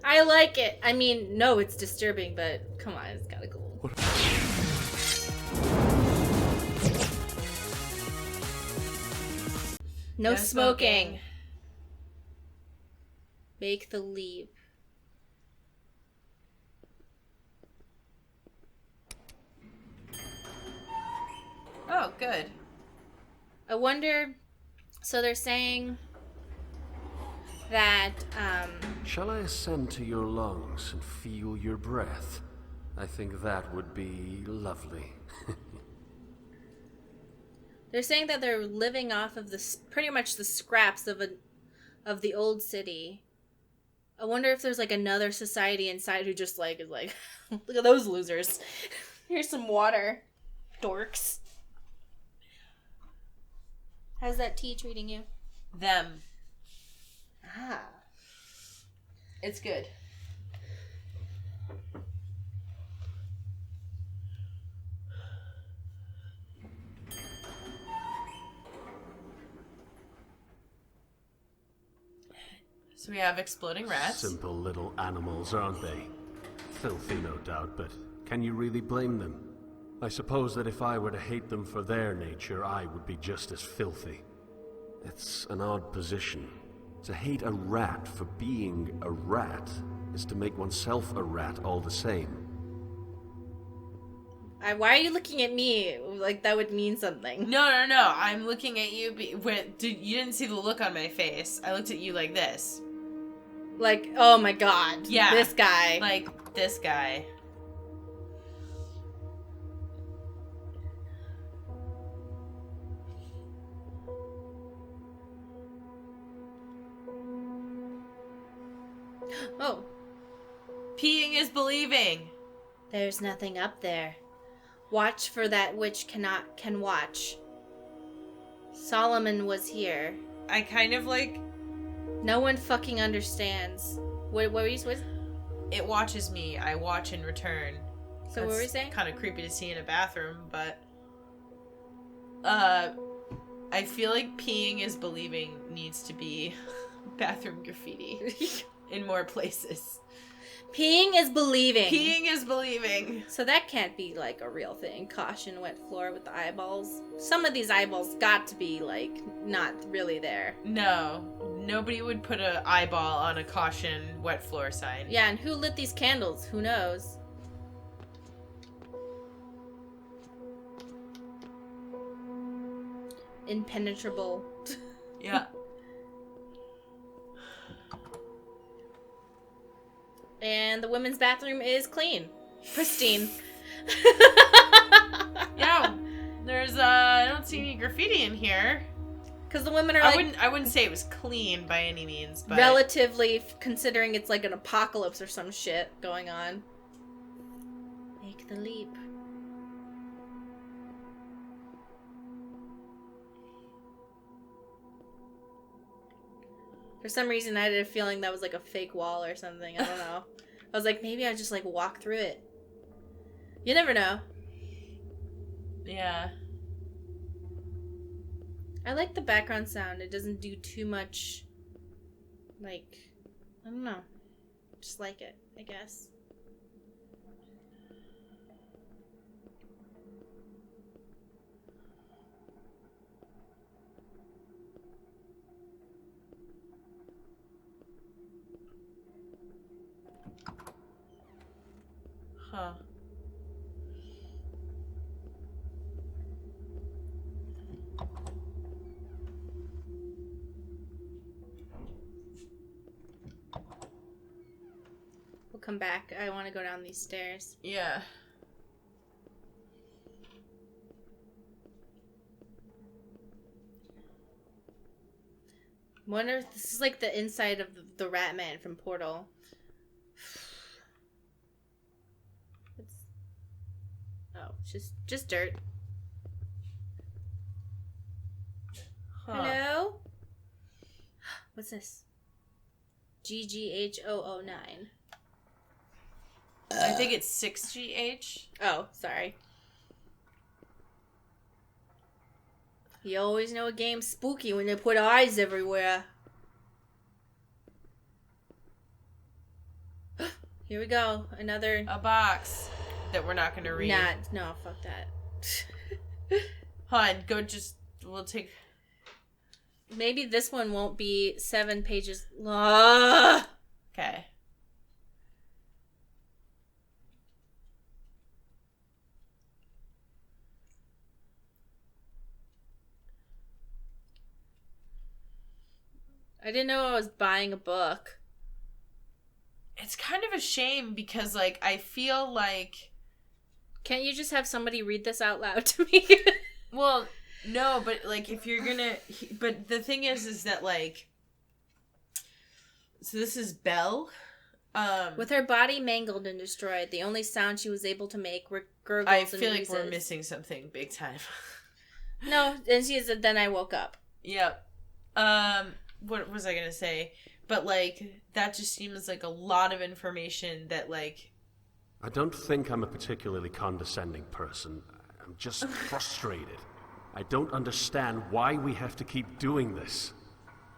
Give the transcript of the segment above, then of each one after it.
I like it. I mean, no, it's disturbing, but come on, it's kind of cool. No smoking. Make the leap. Oh, good. I wonder, so they're saying that, Shall I ascend to your lungs and feel your breath? I think that would be lovely. they're saying that they're living off of pretty much the scraps of the old city. I wonder if there's like another society inside who just like is like, look at those losers. Here's some water, dorks. How's that tea treating you? Them. Ah. It's good. So we have exploding rats. Simple little animals, aren't they? Filthy, no doubt, but can you really blame them? I suppose that if I were to hate them for their nature, I would be just as filthy. It's an odd position. To hate a rat for being a rat is to make oneself a rat all the same. Why are you looking at me like that would mean something? No. I'm looking at you. You didn't see the look on my face. I looked at you like this. Like, oh my god. Yeah. This guy. Like this guy. Oh. Peeing is believing. There's nothing up there. Watch for that which can watch. Solomon was here. I kind of like... No one fucking understands. What were you supposed to... It watches me. I watch in return. So what were you saying? Kind of creepy to see in a bathroom, but... I feel like peeing is believing needs to be bathroom graffiti in more places. Peeing is believing. Peeing is believing. So that can't be like a real thing. Caution wet floor with the eyeballs. Some of these eyeballs got to be like not really there. No. Nobody would put an eyeball on a caution wet floor sign. Yeah, and who lit these candles? Who knows? Impenetrable. Yeah. And the women's bathroom is clean. Pristine. Yeah. There's I don't see any graffiti in here. Because the women are I wouldn't say it was clean by any means, but relatively, considering it's like an apocalypse or some shit going on. Make the leap. For some reason, I had a feeling that was like a fake wall or something. I don't know. I was like, maybe I just like walk through it. You never know. yeah. I like the background sound. It doesn't do too much, like, I don't know. Just like it, I guess. Huh. We'll come back. I want to go down these stairs. Yeah. Wonder if this is like the inside of the Rat Man from Portal. Just dirt. Huh. Hello? What's this? GGH009. I think it's 6GH. Oh, sorry. You always know a game's spooky when they put eyes everywhere. Here we go. Another... A box that we're not going to read. No, fuck that. Hold on, we'll take... Maybe this one won't be 7 pages long. Okay. I didn't know I was buying a book. It's kind of a shame because, like, I feel like... Can't you just have somebody read this out loud to me? Well, no, but, like, if you're gonna... But the thing is that, like... So this is Belle. With her body mangled and destroyed, the only sound she was able to make were gurgles and I feel like wheezes. we're missing something big time. No, and she said, then I woke up. Yep. What was I gonna say? But, like, that just seems like a lot of information that, like... I don't think I'm a particularly condescending person. I'm just frustrated. I don't understand why we have to keep doing this.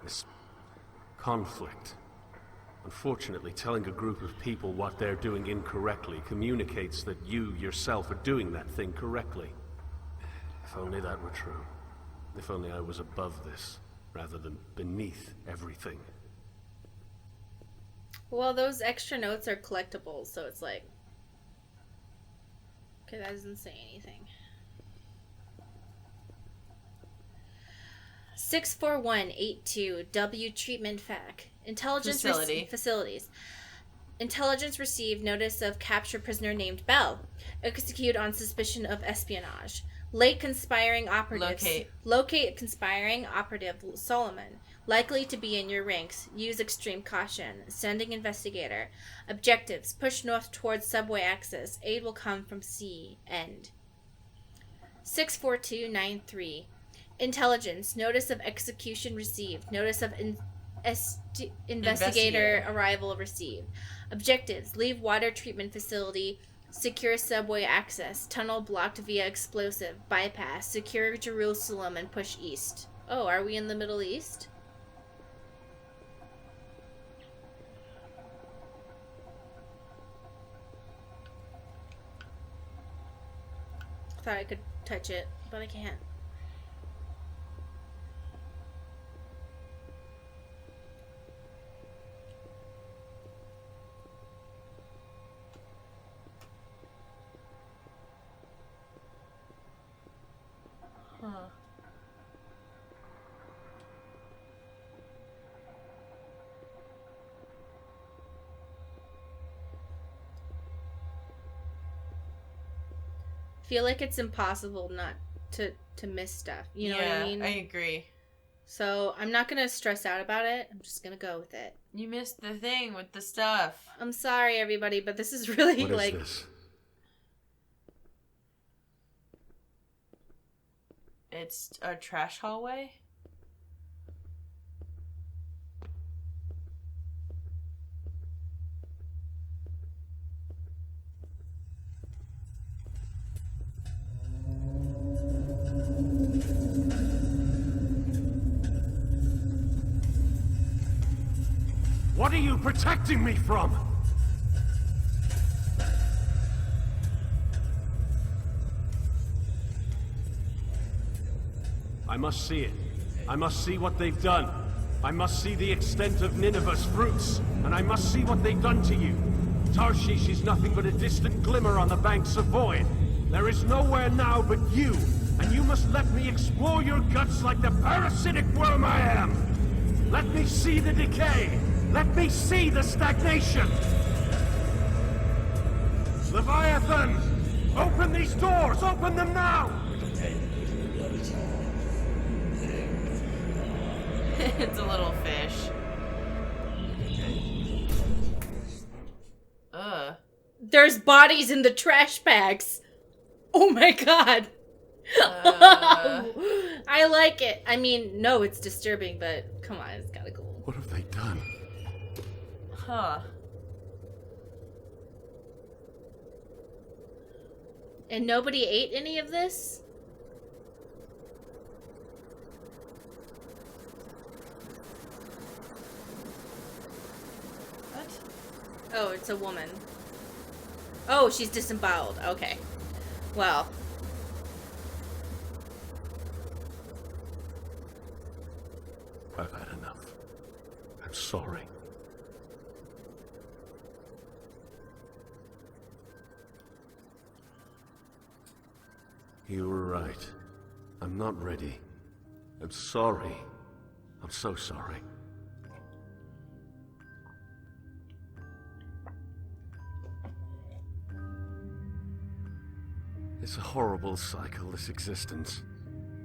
This conflict. Unfortunately, telling a group of people what they're doing incorrectly communicates that you yourself are doing that thing correctly. If only that were true. If only I was above this, rather than beneath everything. Well, those extra notes are collectibles, so it's like... Okay, that doesn't say anything. 64182 W Treatment Fac. Facilities. Intelligence received notice of capture prisoner named Belle. Executed on suspicion of espionage. Locate conspiring operative Solomon. Likely to be in your ranks. Use extreme caution. Sending investigator. Objectives. Push north towards subway access. Aid will come from sea. End. 64293. Intelligence. Notice of execution received. Notice of investigator arrival received. Objectives. Leave water treatment facility. Secure subway access. Tunnel blocked via explosive. Bypass. Secure Jerusalem and push east. Oh, are we in the Middle East? Thought I could touch it, but I can't. Huh. Feel like it's impossible not to miss stuff. You know what I mean? I agree. So I'm not gonna stress out about it. I'm just gonna go with it. You missed the thing with the stuff. I'm sorry, everybody, but this is really What is like... this? It's a trash hallway? What are you protecting me from? I must see it. I must see what they've done. I must see the extent of Nineveh's fruits, and I must see what they've done to you. Tarshish is nothing but a distant glimmer on the banks of void. There is nowhere now but you, and you must let me explore your guts like the parasitic worm I am. Let me see the decay. Let me see the stagnation. Leviathan! Open these doors! Open them now! It's a little fish. Ugh. There's bodies in the trash bags. Oh my god. I like it. I mean, no, it's disturbing, but come on, it's gotta go. What have they done? Huh. And nobody ate any of this? What? Oh, it's a woman. Oh, she's disemboweled. Okay. Well. I've had enough. I'm sorry. You were right. I'm not ready. I'm sorry. I'm so sorry. It's a horrible cycle, this existence.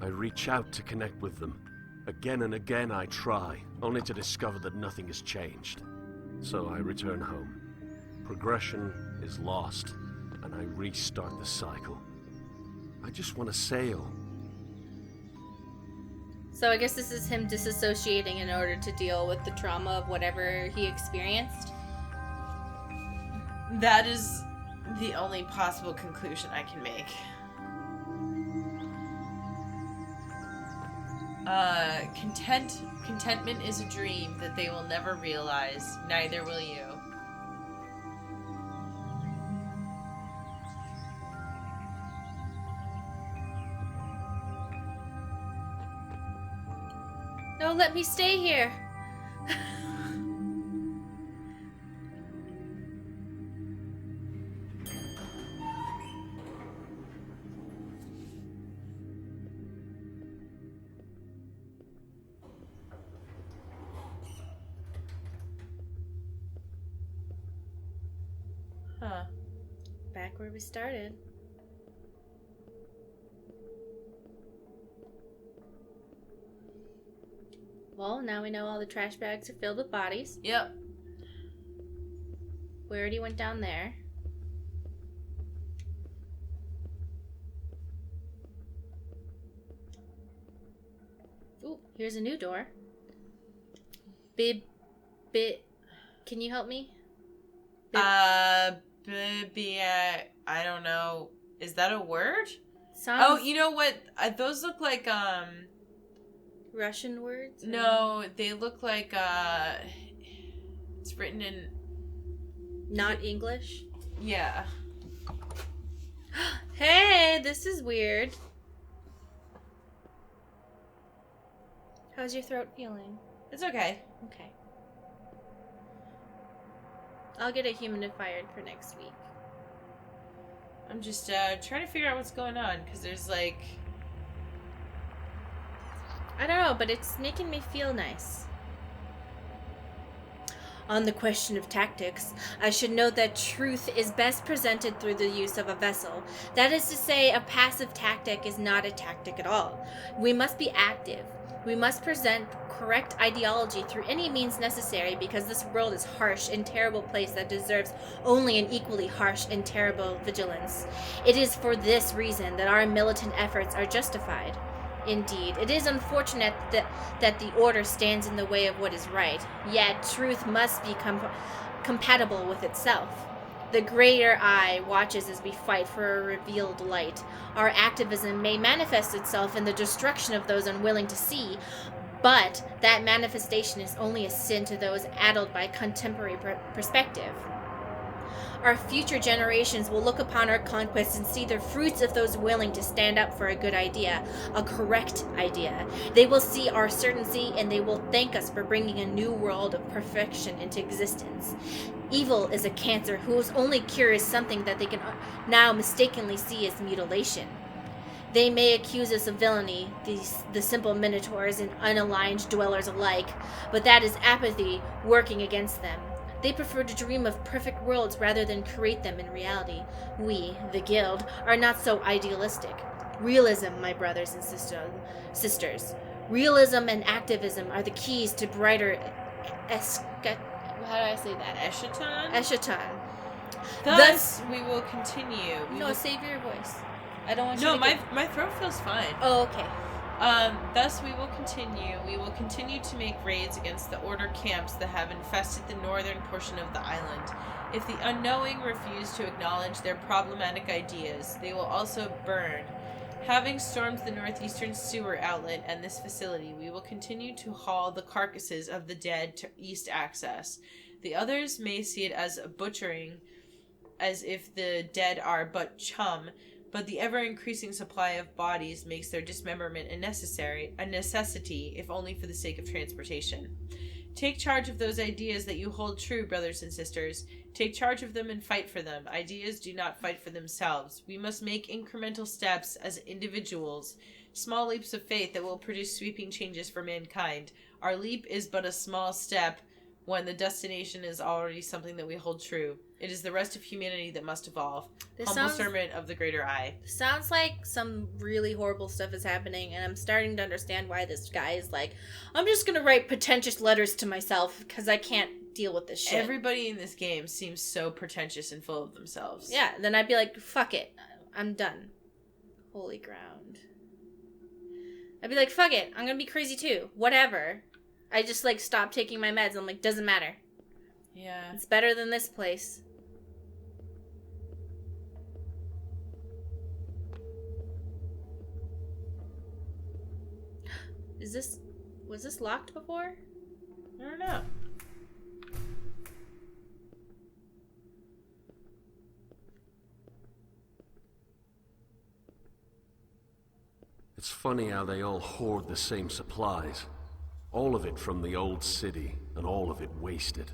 I reach out to connect with them. Again and again I try, only to discover that nothing has changed. So I return home. Progression is lost, and I restart the cycle. I just want to sail. So I guess this is him disassociating in order to deal with the trauma of whatever he experienced. That is the only possible conclusion I can make. Contentment is a dream that they will never realize. Neither will you. No, let me stay here. Huh. Back where we started. Well, now we know all the trash bags are filled with bodies. Yep. We already went down there. Ooh, here's a new door. Bib. Can you help me? I don't know. Is that a word? Sounds Oh, you know what? Those look like, Russian words? No, they look like, it's written in... Not English? Yeah. Hey, this is weird. How's your throat feeling? It's okay. Okay. I'll get a humidifier for next week. I'm just, trying to figure out what's going on, because there's, like... I don't know, but it's making me feel nice. On the question of tactics, I should note that truth is best presented through the use of a vessel. That is to say, a passive tactic is not a tactic at all. We must be active. We must present correct ideology through any means necessary, because this world is harsh and terrible place that deserves only an equally harsh and terrible vigilance. It is for this reason that our militant efforts are justified. Indeed, it is unfortunate that the order stands in the way of what is right, yet truth must be compatible with itself. The greater eye watches as we fight for a revealed light. Our activism may manifest itself in the destruction of those unwilling to see, but that manifestation is only a sin to those addled by contemporary perspective. Our future generations will look upon our conquests and see the fruits of those willing to stand up for a good idea, a correct idea. They will see our certainty, and they will thank us for bringing a new world of perfection into existence. Evil is a cancer whose only cure is something that they can now mistakenly see as mutilation. They may accuse us of villainy, the simple minotaurs and unaligned dwellers alike, but that is apathy working against them. They prefer to dream of perfect worlds rather than create them in reality. We, the Guild, are not so idealistic. Realism, my brothers and sisters. Realism and activism are the keys to brighter how do I say that? Eschaton. Thus, we will continue. Save your voice. I don't want you No, to my throat feels fine. Oh, okay. Thus we will continue. We will continue to make raids against the Order camps that have infested the northern portion of the island. If the unknowing refuse to acknowledge their problematic ideas, they will also burn. Having stormed the northeastern sewer outlet and this facility, we will continue to haul the carcasses of the dead to east access. The others may see it as a butchering, as if the dead are but chum, but the ever-increasing supply of bodies makes their dismemberment a necessity, if only for the sake of transportation. Take charge of those ideas that you hold true, brothers and sisters. Take charge of them and fight for them. Ideas do not fight for themselves. We must make incremental steps as individuals, small leaps of faith that will produce sweeping changes for mankind. Our leap is but a small step when the destination is already something that we hold true. It is the rest of humanity that must evolve. Humble servant of the greater I. Sounds like some really horrible stuff is happening, and I'm starting to understand why this guy is like, I'm just gonna write pretentious letters to myself because I can't deal with this shit. Everybody in this game seems so pretentious and full of themselves. Yeah, then I'd be like, fuck it. I'm done. Holy ground. I'd be like, fuck it. I'm gonna be crazy too. Whatever. I just, like, stopped taking my meds. I'm like, doesn't matter. Yeah. It's better than this place. Was this locked before? I don't know. It's funny how they all hoard the same supplies. All of it from the old city, and all of it wasted.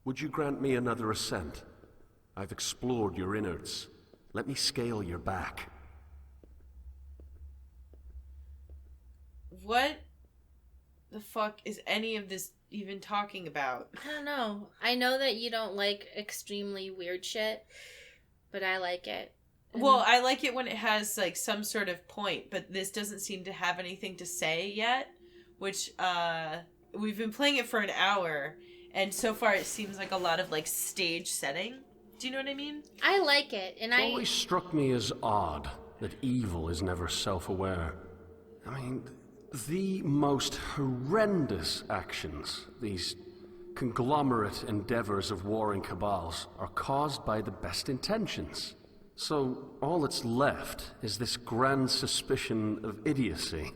Would you grant me another ascent? I've explored your innards. Let me scale your back. What the fuck is any of this even talking about? I don't know. I know that you don't like extremely weird shit, but I like it. Well, I like it when it has, like, some sort of point, but this doesn't seem to have anything to say yet, which, we've been playing it for an hour, and so far it seems like a lot of, like, stage setting. Do you know what I mean? I like it, and It always struck me as odd that evil is never self-aware. I mean, the most horrendous actions, these conglomerate endeavors of warring cabals, are caused by the best intentions. So all that's left is this grand suspicion of idiocy.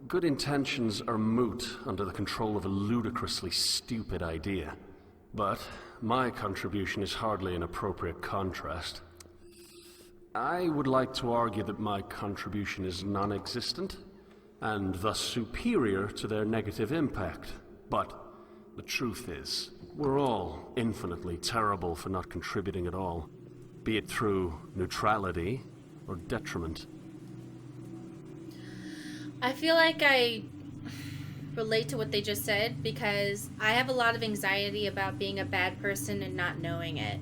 Good intentions are moot under the control of a ludicrously stupid idea. But my contribution is hardly an appropriate contrast. I would like to argue that my contribution is non-existent, and thus superior to their negative impact. But the truth is, we're all infinitely terrible for not contributing at all, be it through neutrality or detriment. I feel like I relate to what they just said because I have a lot of anxiety about being a bad person and not knowing it.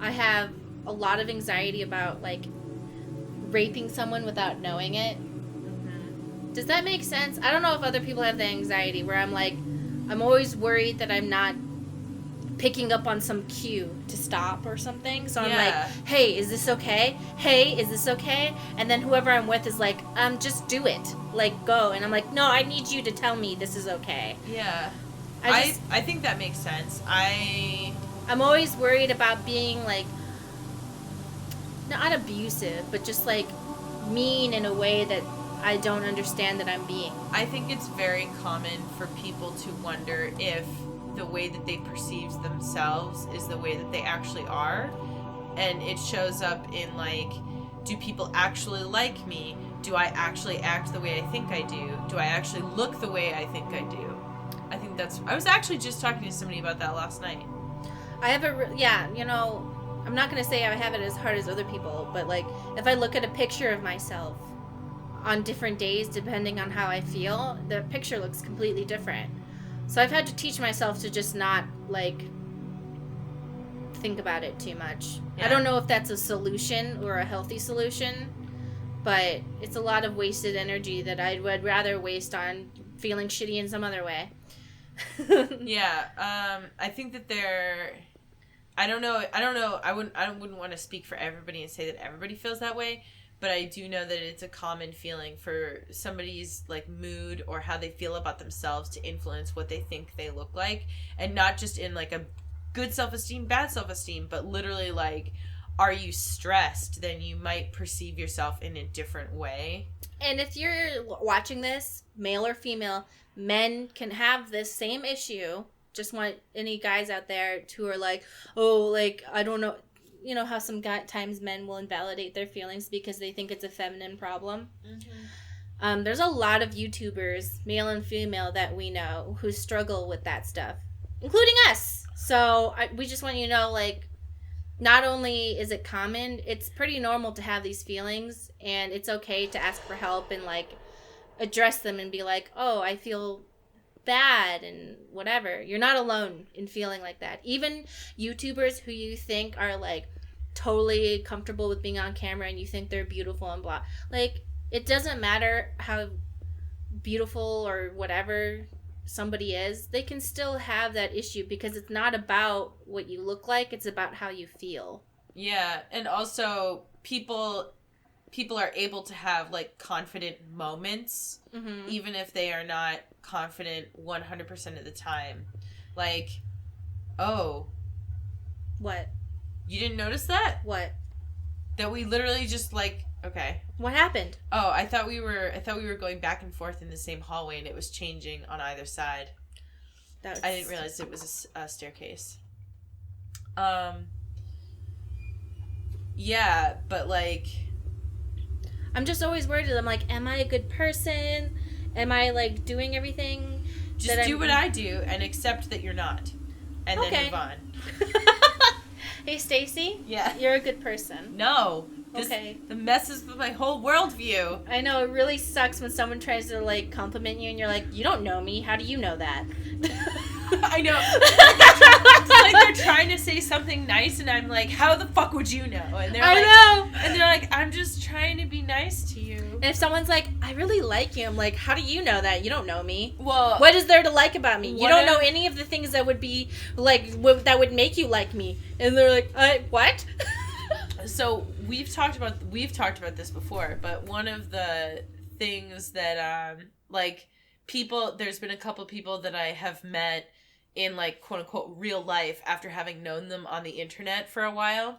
I have a lot of anxiety about, like, raping someone without knowing it. Does that make sense? I don't know if other people have the anxiety where I'm like, I'm always worried that I'm not picking up on some cue to stop or something. So I'm like, hey, is this okay? Hey, is this okay? And then whoever I'm with is like, just do it. Like, go. And I'm like, no, I need you to tell me this is okay. Yeah. I think that makes sense. I'm always worried about being, like, not abusive, but just, like, mean in a way that I don't understand that I'm being. I think it's very common for people to wonder if the way that they perceive themselves is the way that they actually are. And it shows up in, like, do people actually like me? Do I actually act the way I think I do? Do I actually look the way I think I do? I think that's... I was actually just talking to somebody about that last night. I have I'm not going to say I have it as hard as other people, but, like, if I look at a picture of myself on different days, depending on how I feel, the picture looks completely different. So I've had to teach myself to just not, like, think about it too much. Yeah. I don't know if that's a solution or a healthy solution, but it's a lot of wasted energy that I would rather waste on feeling shitty in some other way. Yeah, I think that I don't know, I wouldn't want to speak for everybody and say that everybody feels that way, but I do know that it's a common feeling for somebody's like mood or how they feel about themselves to influence what they think they look like, and not just in like a good self-esteem, bad self-esteem, but literally like, are you stressed? Then you might perceive yourself in a different way. And if you're watching this, male or female, men can have this same issue. Just want any guys out there who are like, oh, like, I don't know. You know how times men will invalidate their feelings because they think it's a feminine problem? Mm-hmm. There's a lot of YouTubers, male and female, that we know who struggle with that stuff, including us. So we just want you to know, like, not only is it common, it's pretty normal to have these feelings, and it's okay to ask for help and, like, address them and be like, oh, I feel bad and whatever. You're not alone in feeling like that. Even YouTubers who you think are, like, totally comfortable with being on camera and you think they're beautiful and blah. Like, it doesn't matter how beautiful or whatever somebody is, they can still have that issue because it's not about what you look like, it's about how you feel. Yeah, and also people are able to have like confident moments, mm-hmm. even if they are not confident 100% of the time. Like, oh, what? You didn't notice that? What? That we literally just like, okay. What happened? Oh, I thought we were going back and forth in the same hallway and it was changing on either side. I didn't realize it was a staircase. Yeah, but like, I'm just always worried. I'm like, am I a good person? Am I like doing everything? Just do what I do and accept that you're not, and then move on. Hey, Stacy. Yeah. You're a good person. No. Okay. The messes with my whole worldview. I know, it really sucks when someone tries to, like, compliment you and you're like, you don't know me. How do you know that? I know. It's like they're trying to say something nice and I'm like, how the fuck would you know? And they're like, I know. And they're like, I'm just trying to be nice to you. And if someone's like, I really like you, I'm like, how do you know that? You don't know me. Well, what is there to like about me? You don't know any of the things that would be, like, that would make you like me. And they're like, what? So we've talked about this before, but one of the things that like there's been a couple people that I have met in like quote unquote real life after having known them on the internet for a while,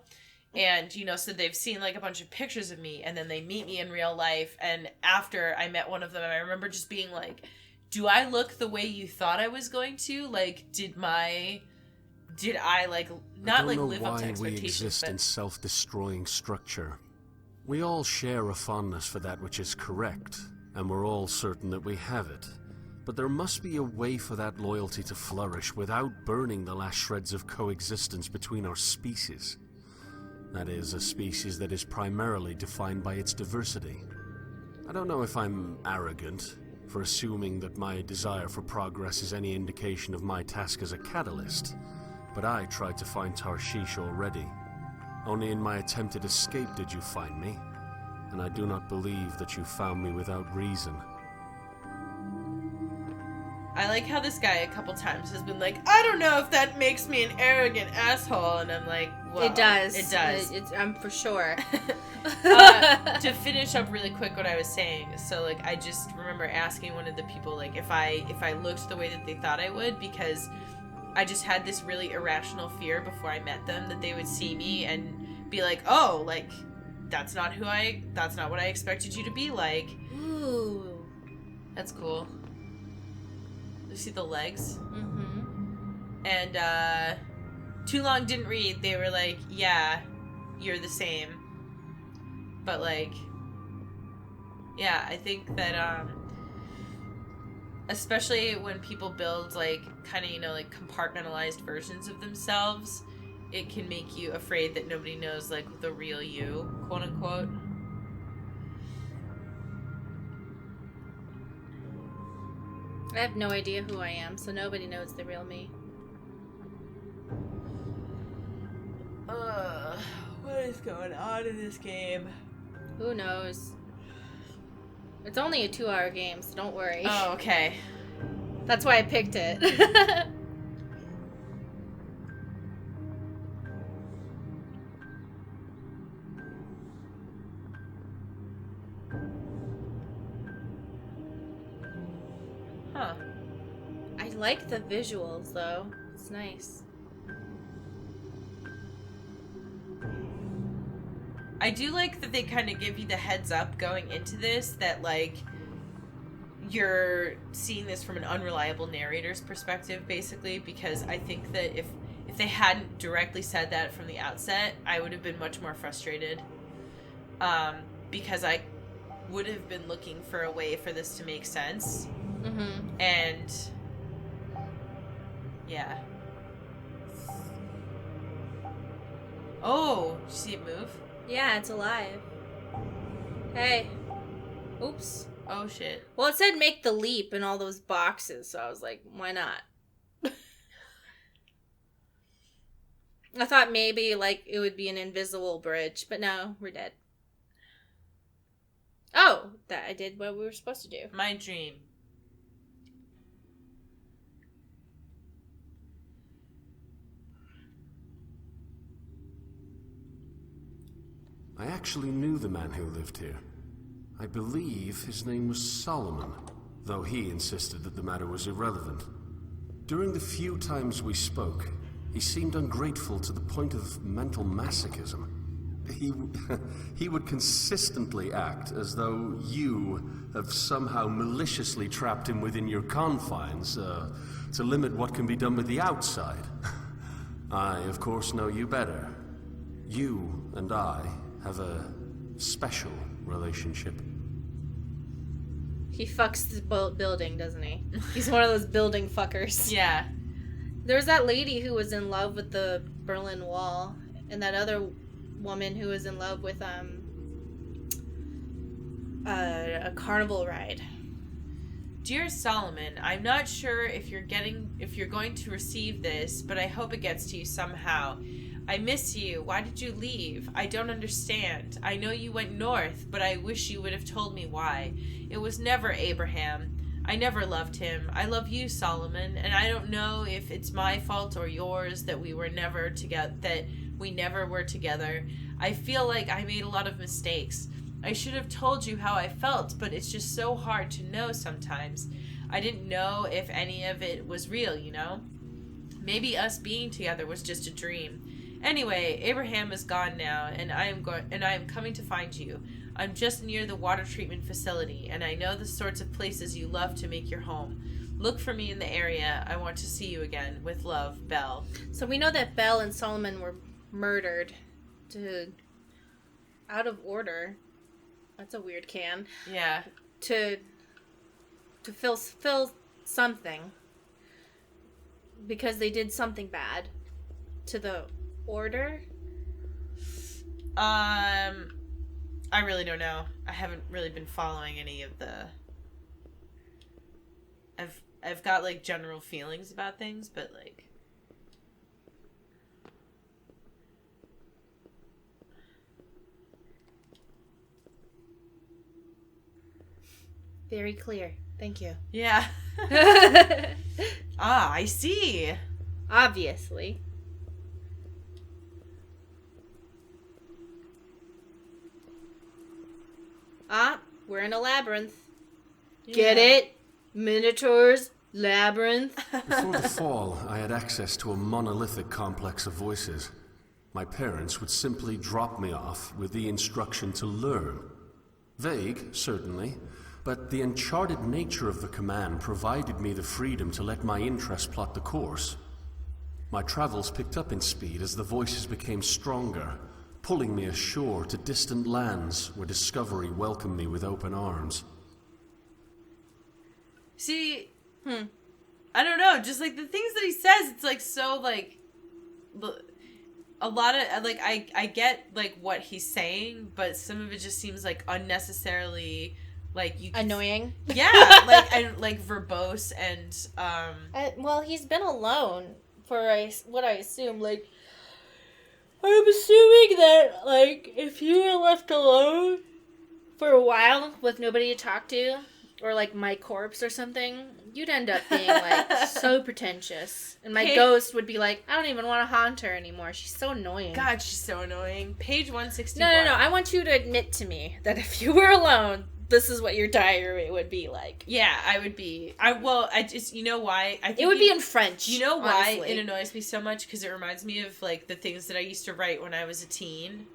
and so they've seen like a bunch of pictures of me and then they meet me in real life, and after I met one of them I remember just being like, do I look the way you thought I was going to? Like, did I like not like live up to expectations? We exist in self-destroying structure. We all share a fondness for that which is correct, and we're all certain that we have it. But there must be a way for that loyalty to flourish without burning the last shreds of coexistence between our species. That is, a species that is primarily defined by its diversity. I don't know if I'm arrogant for assuming that my desire for progress is any indication of my task as a catalyst, but I tried to find Tarshish already. Only in my attempted escape did you find me, and I do not believe that you found me without reason. I like how this guy a couple times has been like, I don't know if that makes me an arrogant asshole, and I'm like, well, it does. It does. I'm for sure. To finish up really quick what I was saying, so like I just remember asking one of the people like if I looked the way that they thought I would, because I just had this really irrational fear before I met them that they would see me and be like, oh, like that's not what I expected you to be like. Ooh, that's cool. You see the legs? Mm-hmm. And Too Long Didn't Read, they were like, yeah, you're the same. But like, yeah, I think that especially when people build like kind of like compartmentalized versions of themselves, it can make you afraid that nobody knows like the real you, quote unquote. I have no idea who I am, so nobody knows the real me. What is going on in this game? Who knows? It's only a 2-hour game, so don't worry. Oh, okay. That's why I picked it. like the visuals, though. It's nice. I do like that they kind of give you the heads up going into this that, like, you're seeing this from an unreliable narrator's perspective, basically, because I think that if they hadn't directly said that from the outset, I would have been much more frustrated. Because I would have been looking for a way for this to make sense. Mm-hmm. And yeah. Oh, did you see it move? Yeah, it's alive. Hey. Oops. Oh shit. Well, it said make the leap in all those boxes, so I was like, why not? I thought maybe, like, it would be an invisible bridge, but no, we're dead. Oh, that I did what we were supposed to do. My dream. I actually knew the man who lived here. I believe his name was Solomon, though he insisted that the matter was irrelevant. During the few times we spoke, he seemed ungrateful to the point of mental masochism. He would consistently act as though you have somehow maliciously trapped him within your confines, to limit what can be done with the outside. I, of course, know you better. You and I have a special relationship. He fucks the building, doesn't he? He's one of those building fuckers. Yeah. There was that lady who was in love with the Berlin Wall, and that other woman who was in love with a carnival ride. Dear Solomon, I'm not sure if you're going to receive this, but I hope it gets to you somehow. I miss you. Why did you leave? I don't understand. I know you went north, but I wish you would have told me why. It was never Abraham. I never loved him. I love you, Solomon, and I don't know if it's my fault or yours that we never were together. I feel like I made a lot of mistakes. I should have told you how I felt, but it's just so hard to know sometimes. I didn't know if any of it was real, you know? Maybe us being together was just a dream. Anyway, Abraham is gone now, and I am coming to find you. I'm just near the water treatment facility, and I know the sorts of places you love to make your home. Look for me in the area. I want to see you again. With love, Belle. So we know that Belle and Solomon were murdered out of order. That's a weird can. Yeah. To fill something. Because they did something bad to the order. I really don't know. I haven't really been following any of the... I've got, like, general feelings about things, but, like... Very clear. Thank you. Yeah. I see. Obviously. We're in a labyrinth. Yeah. Get it? Minotaurs, labyrinth. Before the fall, I had access to a monolithic complex of voices. My parents would simply drop me off with the instruction to learn. Vague, certainly, but the uncharted nature of the command provided me the freedom to let my interest plot the course. My travels picked up in speed as the voices became stronger, pulling me ashore to distant lands where discovery welcomed me with open arms. See, I don't know, just like the things that he says, it's like so like, a lot of, like, I get like what he's saying, but some of it just seems like unnecessarily, like, annoying. Yeah, like, and like verbose and, well, he's been alone for what I assume, like, I'm assuming that, like, if you were left alone for a while with nobody to talk to, or, like, my corpse or something, you'd end up being, like, so pretentious. And my ghost would be like, I don't even want to haunt her anymore. She's so annoying. God, she's so annoying. Page 161. No. I want you to admit to me that if you were alone, this is what your diary would be like. Yeah, I would be. You know why? I think It would be in French. You know why honestly. it annoys me so much? Because it reminds me of, like, the things that I used to write when I was a teen.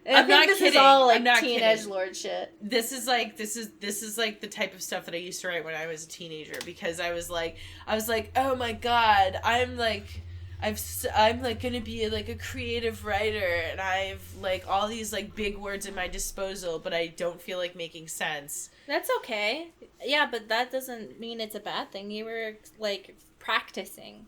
I'm not kidding. This is all, like, teen edgelord shit. This is like the type of stuff that I used to write when I was a teenager, because I was like, oh my god, I'm like gonna be like a creative writer, and I've like all these like big words at my disposal, but I don't feel like making sense. That's okay. Yeah, but that doesn't mean it's a bad thing. You were like practicing.